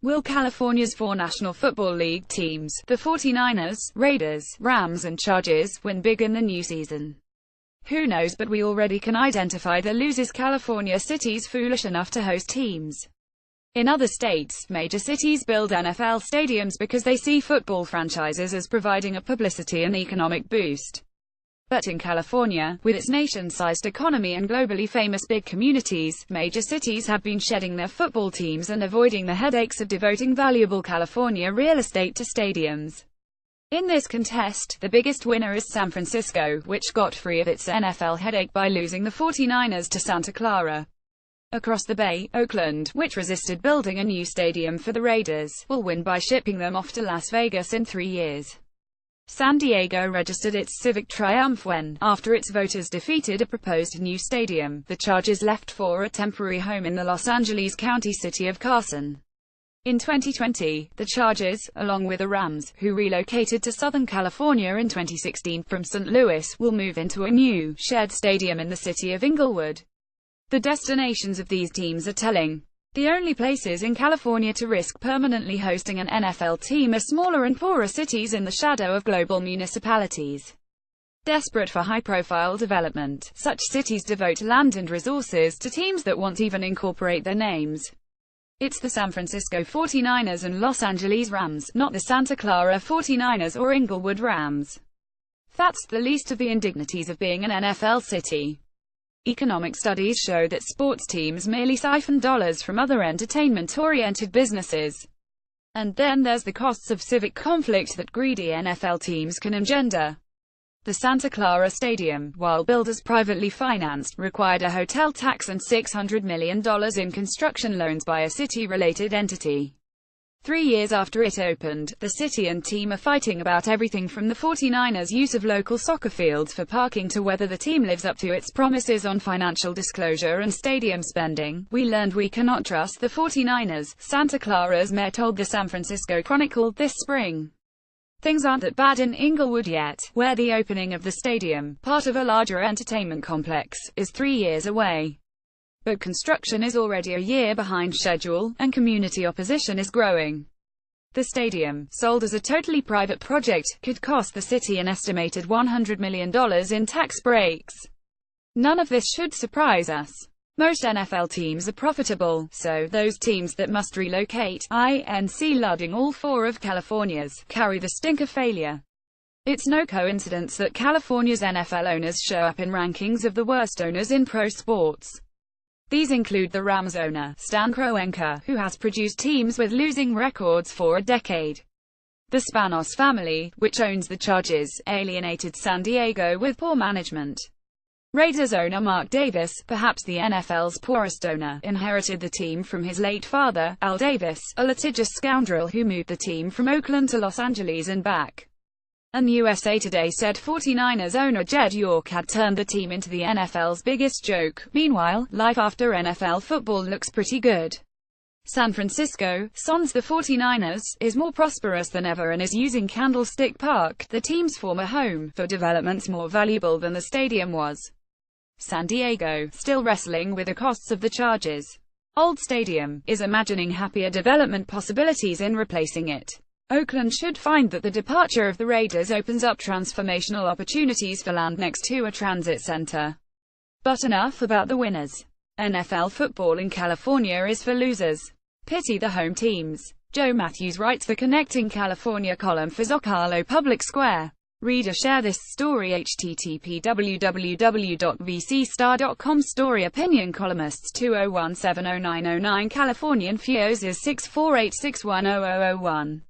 Will California's four National Football League teams, the 49ers, Raiders, Rams and Chargers, win big in the new season? Who knows, but we already can identify the losers: California cities foolish enough to host teams. In other states, major cities build NFL stadiums because they see football franchises as providing a publicity and economic boost. But in California, with its nation-sized economy and globally famous big communities, major cities have been shedding their football teams and avoiding the headaches of devoting valuable California real estate to stadiums. In this contest, the biggest winner is San Francisco, which got free of its NFL headache by losing the 49ers to Santa Clara. Across the bay, Oakland, which resisted building a new stadium for the Raiders, will win by shipping them off to Las Vegas in 3 years. San Diego registered its civic triumph when, after its voters defeated a proposed new stadium, the Chargers left for a temporary home in the Los Angeles County city of Carson. In 2020, the Chargers, along with the Rams, who relocated to Southern California in 2016 from St. Louis, will move into a new, shared stadium in the city of Inglewood. The destinations of these teams are telling. The only places in California to risk permanently hosting an NFL team are smaller and poorer cities in the shadow of global municipalities. Desperate for high-profile development, such cities devote land and resources to teams that won't even incorporate their names. It's the San Francisco 49ers and Los Angeles Rams, not the Santa Clara 49ers or Inglewood Rams. That's the least of the indignities of being an NFL city. Economic studies show that sports teams merely siphon dollars from other entertainment-oriented businesses. And then there's the costs of civic conflict that greedy NFL teams can engender. The Santa Clara Stadium, while billed as privately financed, required a hotel tax and $600 million in construction loans by a city-related entity. 3 years after it opened, the city and team are fighting about everything from the 49ers' use of local soccer fields for parking to whether the team lives up to its promises on financial disclosure and stadium spending. "We learned we cannot trust the 49ers," Santa Clara's mayor told the San Francisco Chronicle this spring. Things aren't that bad in Inglewood yet, where the opening of the stadium, part of a larger entertainment complex, is 3 years away. But construction is already a year behind schedule, and community opposition is growing. The stadium, sold as a totally private project, could cost the city an estimated $100 million in tax breaks. None of this should surprise us. Most NFL teams are profitable, so those teams that must relocate, including all four of California's, carry the stink of failure. It's no coincidence that California's NFL owners show up in rankings of the worst owners in pro sports. These include the Rams owner, Stan Kroenke, who has produced teams with losing records for a decade. The Spanos family, which owns the Chargers, alienated San Diego with poor management. Raiders owner Mark Davis, perhaps the NFL's poorest owner, inherited the team from his late father, Al Davis, a litigious scoundrel who moved the team from Oakland to Los Angeles and back. And USA Today said 49ers owner Jed York had turned the team into the NFL's biggest joke. Meanwhile, life after NFL football looks pretty good. San Francisco, sans the 49ers, is more prosperous than ever and is using Candlestick Park, the team's former home, for developments more valuable than the stadium was. San Diego, still wrestling with the costs of the Chargers' old stadium, is imagining happier development possibilities in replacing it. Oakland should find that the departure of the Raiders opens up transformational opportunities for land next to a transit center. But enough about the winners. NFL football in California is for losers. Pity the home teams. Joe Matthews writes the Connecting California column for Zocalo Public Square. Reader, share this story. http www.vcstar.com. Story opinion columnists 20170909 Californian Fios is 648610001.